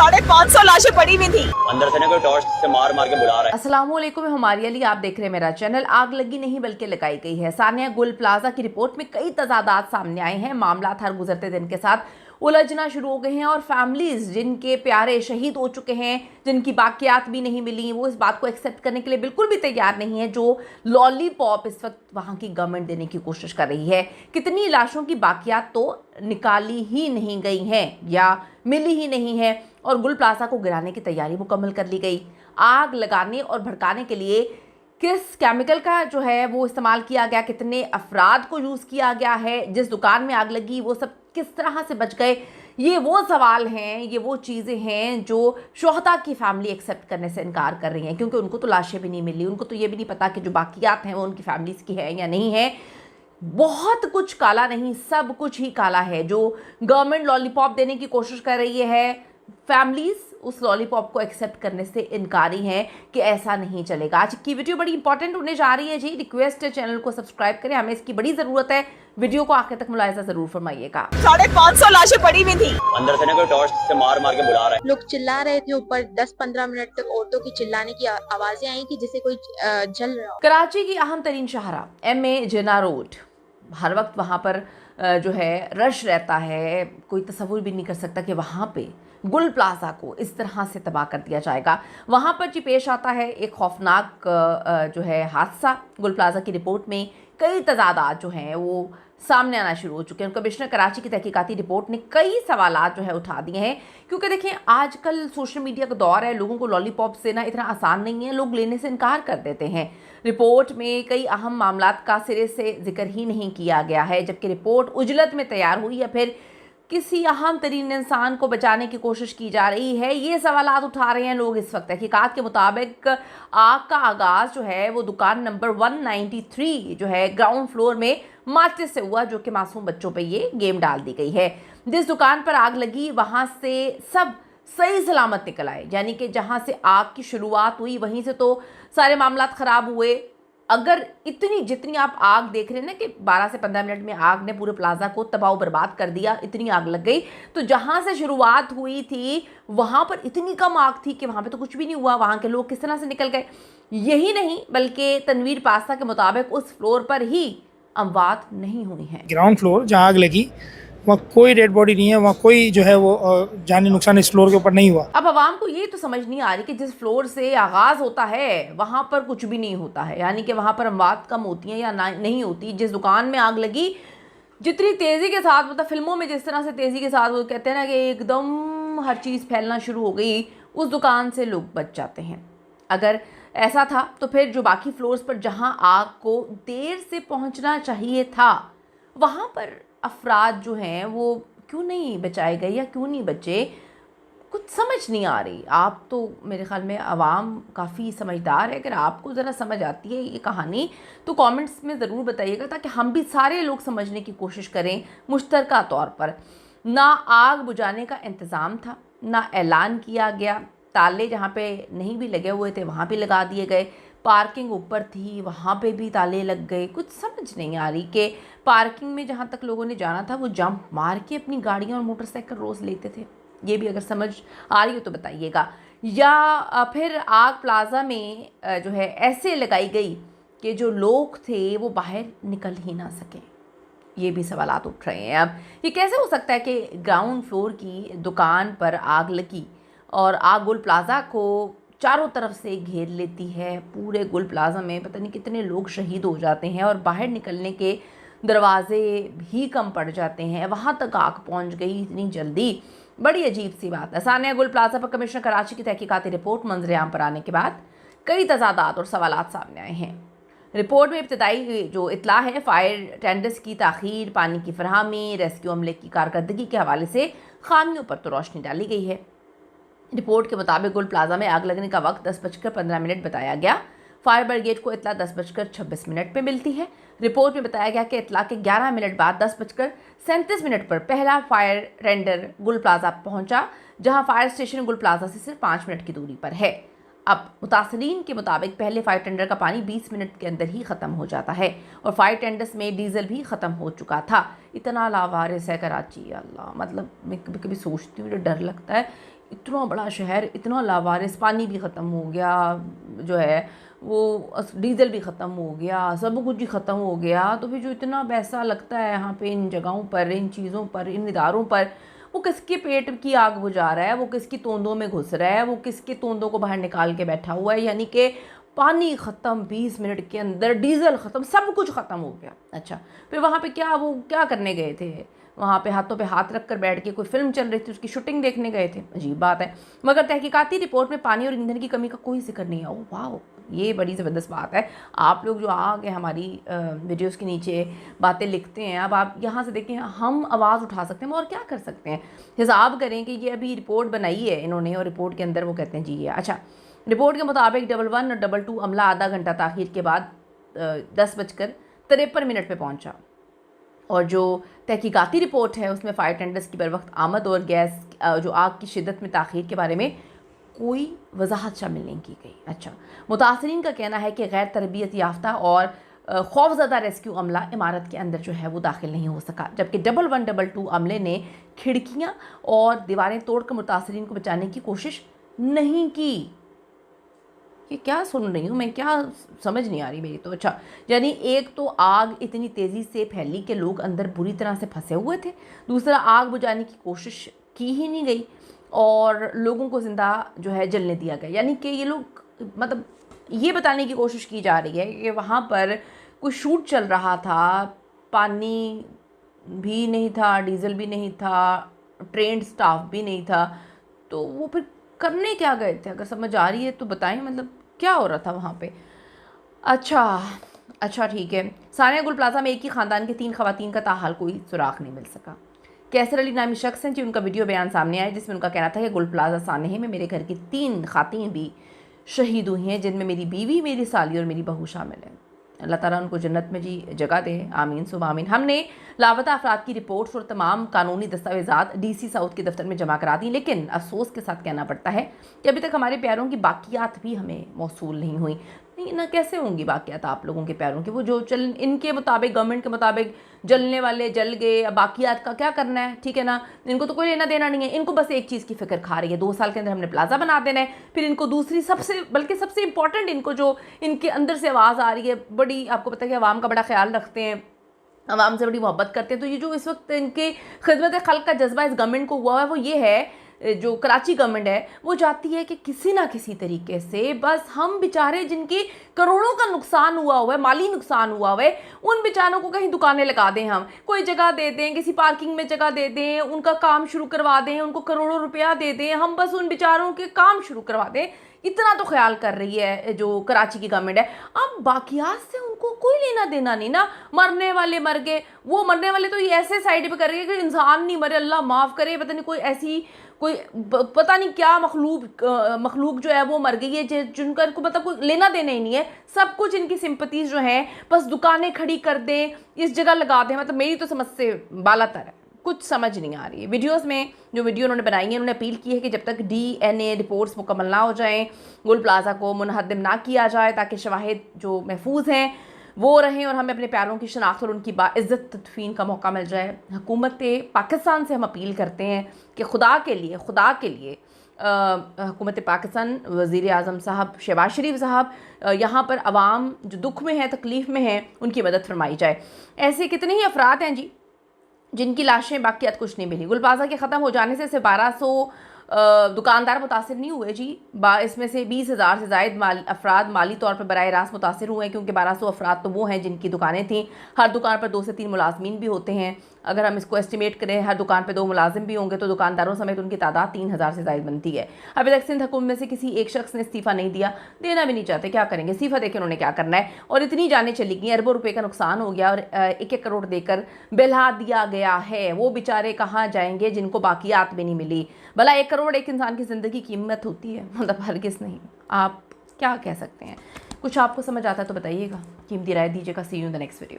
550 लाशें पड़ी हुई थी। अंदर से ना कोई टॉर्च से मार मार के बुला रहा है। अस्सलामुअलैकुम, हमारी अली, आप देख रहे हैं मेरा चैनल। आग लगी नहीं बल्कि लगाई गई है। सानिया गुल प्लाजा की रिपोर्ट में कई तजादात सामने आए हैं। मामला हर गुजरते दिन के साथ उलझना शुरू हो गए हैं और फैमिलीज जिनके प्यारे शहीद हो चुके हैं, जिनकी बाकियात भी नहीं मिली, वो इस बात को एक्सेप्ट करने के लिए बिल्कुल भी तैयार नहीं है जो लॉलीपॉप इस वक्त वहाँ की गवर्नमेंट देने की कोशिश कर रही है। कितनी लाशों की बाकियात तो निकाली ही नहीं गई हैं या मिली ही नहीं है और गुल प्लाजा को गिराने की तैयारी मुकम्मल कर ली गई। आग लगाने और भड़काने के लिए किस केमिकल का जो है वो इस्तेमाल किया गया, कितने अफराद को यूज़ किया गया है, जिस दुकान में आग लगी वो सब किस तरह से बच गए, ये वो सवाल हैं, ये वो चीज़ें हैं जो शोहदा की फैमिली एक्सेप्ट करने से इनकार कर रही हैं, क्योंकि उनको तो लाशें भी नहीं मिली, उनको तो ये भी नहीं पता कि जो बाकियात हैं वो उनकी फैमिलीज़ की है या नहीं है। बहुत कुछ काला नहीं, सब कुछ ही काला है। जो गवर्नमेंट लॉलीपॉप देने की कोशिश कर रही है, फैमिलीज़ उस लॉलीपॉप को एक्सेप्ट करने से इनकारी हैं कि ऐसा नहीं चलेगा। आज की वीडियो बड़ी इंपॉर्टेंट होने जा रही है जी। रिक्वेस्ट है चैनल को सब्सक्राइब करें, हमें इसकी बड़ी ज़रूरत है। वीडियो को आखिर तक मुलाहिजा ज़रूर फरमाइएगा। 550 लाशें पड़ी हुई थी। अंदर से ना कोई टॉर्च से मार मार के बुला रहा है। लोग चिल्ला रहे थे ऊपर। 10-15 मिनट तक औरतों की चिल्लाने की आवाजें आई कि जिसे कोई जल रहा हो। कराची की अहम तरीन शाहरा MA जिन्ना रोड, हर वक्त वहाँ पर जो है रश रहता है। कोई तसव्वुर भी नहीं कर सकता कि वहाँ पे गुल प्लाजा को इस तरह से तबाह कर दिया जाएगा। वहाँ पर जी पेश आता है एक खौफनाक जो है हादसा। गुल प्लाजा की रिपोर्ट में कई तजादात जो हैं वो सामने आना शुरू हो चुके हैं। कमिश्नर कराची की तहकीकाती रिपोर्ट ने कई सवालात जो है उठा दिए हैं, क्योंकि देखें आजकल सोशल मीडिया का दौर है, लोगों को लॉलीपॉप देना इतना आसान नहीं है, लोग लेने से इनकार कर देते हैं। रिपोर्ट में कई अहम मामलात का सिरे से जिक्र ही नहीं किया गया है, जबकि रिपोर्ट उजलत में तैयार हुई या फिर किसी अहम तरीन इंसान को बचाने की कोशिश की जा रही है। ये सवालात उठा रहे हैं लोग इस वक्त। तहकीकात के मुताबिक आग का आगाज़ जो है वो दुकान नंबर 193 जो है ग्राउंड फ्लोर में माचिस से हुआ, जो कि मासूम बच्चों पे ये गेम डाल दी गई है। जिस दुकान पर आग लगी वहाँ से सब सही सलामत निकल आए, यानी कि जहाँ से आग की शुरुआत हुई वहीं से तो सारे मामलात ख़राब हुए। अगर इतनी जितनी आप आग देख रहे हैं ना कि 12 से 15 मिनट में आग ने पूरे प्लाजा को तबाह बर्बाद कर दिया, इतनी आग लग गई, तो जहाँ से शुरुआत हुई थी वहाँ पर इतनी कम आग थी कि वहाँ पे तो कुछ भी नहीं हुआ। वहाँ के लोग किस तरह से निकल गए। यही नहीं बल्कि तनवीर पास्ता के मुताबिक उस फ्लोर पर ही अमवात नहीं हुई हैं। ग्राउंड फ्लोर जहाँ आग लगी वहाँ कोई डेड बॉडी नहीं है, वहाँ कोई जो है वो जानी नुकसान इस फ्लोर के ऊपर नहीं हुआ। अब आवाम को ये तो समझ नहीं आ रही कि जिस फ्लोर से आगाज़ होता है वहाँ पर कुछ भी नहीं होता है, यानी कि वहाँ पर अमवात कम होती हैं या नहीं होती। जिस दुकान में आग लगी जितनी तेज़ी के साथ, मतलब फिल्मों में जिस तरह से तेज़ी के साथ वो कहते हैं ना कि एकदम हर चीज़ फैलना शुरू हो गई, उस दुकान से लोग बच जाते हैं। अगर ऐसा था तो फिर जो बाकी फ्लोर्स पर जहाँ आग को देर से पहुँचना चाहिए था वहाँ पर अफराद जो हैं वो क्यों नहीं बचाए गए या क्यों नहीं बचे, कुछ समझ नहीं आ रही। आप तो मेरे ख्याल में आवाम काफ़ी समझदार है, अगर आपको ज़रा समझ आती है ये कहानी तो कमेंट्स में ज़रूर बताइएगा, ताकि हम भी सारे लोग समझने की कोशिश करें मुश्तरका तौर पर। ना आग बुझाने का इंतज़ाम था, ना ऐलान किया गया, ताले जहाँ पे नहीं भी लगे हुए थे वहाँ पे लगा दिए गए, पार्किंग ऊपर थी वहाँ पे भी ताले लग गए। कुछ समझ नहीं आ रही कि पार्किंग में जहाँ तक लोगों ने जाना था वो जंप मार के अपनी गाड़ियाँ और मोटरसाइकिल रोज़ लेते थे। ये भी अगर समझ आ रही हो तो बताइएगा। या फिर आग प्लाजा में जो है ऐसे लगाई गई कि जो लोग थे वो बाहर निकल ही ना सके। ये भी सवालात उठ रहे हैं। अब ये कैसे हो सकता है कि ग्राउंड फ्लोर की दुकान पर आग लगी और आग गुल प्लाजा को चारों तरफ से घेर लेती है। पूरे गुल प्लाजा में पता नहीं कितने लोग शहीद हो जाते हैं और बाहर निकलने के दरवाजे भी कम पड़ जाते हैं। वहाँ तक आग पहुँच गई इतनी जल्दी, बड़ी अजीब सी बात है। सानिया गुल प्लाजा पर कमिश्नर कराची की तहकीकाती रिपोर्ट मंजर-ए-आम पर आने के बाद कई तजादात और सवालात सामने आए हैं। रिपोर्ट में इब्तदाई जो इतला है, फायर टेंडर्स की ताख़ीर, पानी की फरहमी, रेस्क्यू अमले की कारकर्दगी के हवाले से खामियों पर तो रोशनी डाली गई है। रिपोर्ट के मुताबिक गुल प्लाजा में आग लगने का वक्त 10:15 बताया गया। फायर ब्रिगेड को इतला 10:26 पे मिलती है। रिपोर्ट में बताया गया कि इतला के 11 मिनट बाद 10:37 पर पहला फायर टेंडर गुल प्लाजा पहुंचा, जहां फायर स्टेशन गुल प्लाजा से सिर्फ 5 मिनट की दूरी पर है। अब मुतासरीन के मुताबिक पहले फायर टेंडर का पानी 20 मिनट के अंदर ही ख़त्म हो जाता है और फायर टेंडर्स में डीजल भी ख़त्म हो चुका था। इतना लावारिस है कराची, अल्लाह, मतलब मैं कभी कभी सोचती हूँ, डर लगता है इतना बड़ा शहर, इतना लावारिस, पानी भी ख़त्म हो गया, जो है वो डीज़ल भी ख़त्म हो गया, सब कुछ ही ख़त्म हो गया, तो फिर जो इतना पैसा लगता है यहाँ पे इन जगहों पर, इन चीज़ों पर, इन इदारों पर, वो किसके पेट की आग बुझा रहा है, वो किसकी तोंदों में घुस रहा है, वो किसके तोंदों को बाहर निकाल के बैठा हुआ है। यानी कि पानी ख़त्म 20 मिनट के अंदर, डीज़ल ख़त्म, सब कुछ ख़त्म हो गया। अच्छा, फिर वहाँ पे वो क्या करने गए थे? वहाँ पे हाथों पे हाथ रख कर बैठ के कोई फिल्म चल रही थी, उसकी शूटिंग देखने गए थे। अजीब बात है। मगर तहकीकाती रिपोर्ट में पानी और ईंधन की कमी का कोई जिक्र नहीं है। ओह वाह, ये बड़ी ज़बरदस्त बात है। आप लोग जो आगे हमारी वीडियोस के नीचे बातें लिखते हैं, अब आप यहाँ से देखें, हम आवाज़ उठा सकते हैं और क्या कर सकते हैं। हिसाब करें कि ये अभी रिपोर्ट बनाई है इन्होंने, और रिपोर्ट के अंदर वो कहते हैं जी ये अच्छा, रिपोर्ट के मुताबिक 11 और 22 अमला आधा घंटा ताख़ीर के बाद 10:53 पर पहुँचा। और जो तहकीकाती रिपोर्ट है उसमें फायर टेंडर्स की बरवक्त आमद और गैस जो आग की शिद्दत में ताख़ीर के बारे में कोई वजाहत शामिल नहीं की गई। अच्छा, मुतासरीन का कहना है कि गैर तरबियत याफ्ता और खौफज़दा रेस्क्यू अमला इमारत के अंदर जो है वो दाखिल नहीं हो सका, जबकि 1122 अमले ने खिड़कियाँ और दीवारें तोड़कर मुतासरीन को बचाने की कोशिश नहीं की। ये क्या सुन रही हूँ मैं, क्या समझ नहीं आ रही मेरी तो। अच्छा, यानी एक तो आग इतनी तेज़ी से फैली कि लोग अंदर बुरी तरह से फंसे हुए थे, दूसरा आग बुझाने की कोशिश की ही नहीं गई और लोगों को ज़िंदा जो है जलने दिया गया। यानी कि ये लोग, मतलब ये बताने की कोशिश की जा रही है कि वहाँ पर कोई शूट चल रहा था, पानी भी नहीं था, डीज़ल भी नहीं था, ट्रेंड स्टाफ भी नहीं था, तो वो फिर करने क्या गए थे? अगर समझ आ रही है तो बताएं, मतलब क्या हो रहा था वहाँ पे। अच्छा ठीक है। सानिया गुल प्लाजा में एक ही ख़ानदान की 3 ख़वातीन का ताहाल कोई सुराग नहीं मिल सका। कैसर अली नामी शख्स हैं जी, उनका वीडियो बयान सामने आया जिसमें उनका कहना था कि गुल प्लाजा सानहे में मेरे घर की 3 ख़ातीन भी शहीद हुई हैं, जिनमें मेरी बीवी, मेरी साली और मेरी बहू शामिल है। अल्लाह ताला उनको जन्नत में जी जगह दे, आमीन सुबह आमीन। हमने लापता अफराद की रिपोर्ट्स और तमाम कानूनी दस्तावेज़ात DC साउथ के दफ्तर में जमा करा दी, लेकिन अफसोस के साथ कहना पड़ता है कि अभी तक हमारे प्यारों की बाकियात भी हमें मौसूल नहीं हुई। नहीं ना, कैसे होंगी बाकियात आप लोगों के प्यारों की? वो जो चल, इनके मुताबिक, गवर्नमेंट के मुताबिक जलने वाले जल गए, अब बाकियात का क्या करना है? ठीक है ना, इनको तो कोई लेना देना नहीं है, इनको बस एक चीज़ की फ़िक्र खा रही है, 2 साल के अंदर हमने प्लाजा बना देना है। फिर इनको दूसरी सबसे इंपॉर्टेंट, इनको जो इनके अंदर से आवाज़ आ रही है बड़ी, आपको पता है कि अवाम का बड़ा ख्याल रखते हैं, अवाम से बड़ी मोहब्बत करते हैं, तो ये जो इस वक्त इनके खिदमत खल्क का जज्बा इस गवर्नमेंट को हुआ है वो ये है, जो कराची गवर्नमेंट है वो चाहती है कि किसी ना किसी तरीके से बस हम बेचारे जिनके करोड़ों का नुकसान हुआ है, माली नुकसान हुआ है, उन बेचारों को कहीं दुकानें लगा दें, हम कोई जगह दे दें, किसी पार्किंग में जगह दे दें, उनका काम शुरू करवा दें, उनको करोड़ों रुपया दे दें, हम बस उन बेचारों के काम शुरू करवा दें। इतना तो ख्याल कर रही है जो कराची की गवर्नमेंट है। अब बाकियात से उनको कोई लेना देना नहीं ना, मरने वाले मर गए, वो मरने वाले तो ये ऐसे साइड पे कर रही है कि इंसान नहीं मरे, अल्लाह माफ़ करे, पता नहीं कोई ऐसी कोई पता नहीं क्या मखलूक जो है वो मर गई है, जिनका इनको मतलब कोई लेना देना ही नहीं है। सब कुछ इनकी सिंपतीज जो हैं बस दुकानें खड़ी कर दें, इस जगह लगा दें, मतलब मेरी तो समझ से बालातर है, कुछ समझ नहीं आ रही है। वीडियोस में जो वीडियो उन्होंने बनाई है, उन्होंने अपील की है कि जब तक DNA रिपोर्ट्स मुकम्मल ना हो जाएं, गुल प्लाजा को मुनहदम ना किया जाए, ताकि शवाहिद जो महफूज हैं वो रहें और हमें अपने प्यारों की शनाख्त और उनकी बाइज़्ज़त तदफीन का मौका मिल जाए। हुकूमत पाकिस्तान से हम अपील करते हैं कि खुदा के लिए हुकूमत पाकिस्तान, वज़ीर आज़म साहब शहबाज शरीफ साहब, यहाँ पर आवाम जो दुख में है, तकलीफ़ में है, उनकी मदद फरमाई जाए। ऐसे कितने ही अफराद हैं जी जिनकी लाशें बाकियात कुछ नहीं मिली। गुल प्लाजा के ख़त्म हो जाने से 1200 दुकानदार मुतासिर नहीं हुए जी, इसमें से 20,000 से ज़ायद अफराद माली तौर पर बराह रास्त मुतासिर हुए हैं, क्योंकि 1200 अफराद तो वो हैं जिनकी दुकानें थीं। हर दुकान पर 2 से 3 मुलाजमीन भी होते हैं। अगर हम इसको एस्टिमेट करें, हर दुकान पर 2 मुलाजिम भी होंगे तो दुकानदारों समेत उनकी तादाद 3000 से ज़ायद बनती है। अभी तक सिंध हुकूमत में से किसी एक शख्स ने इस्तीफ़ा नहीं दिया, देना भी नहीं चाहते, क्या करेंगे, इस्तीफ़ा देकर उन्होंने क्या करना है। और इतनी जानें चली गई, अरबों रुपये का नुकसान हो गया और 1-1 करोड़ देकर बहला दिया गया है। वो बेचारे कहाँ जाएंगे जिनको बाकियात भी नहीं मिली। भला 1 करोड़ एक इंसान की ज़िंदगी की कीमत होती है? मतलब हरगिज़ नहीं। आप क्या कह सकते हैं? कुछ आपको समझ आता है तो बताइएगा, कीमती राय दीजिएगा। See you in the next video.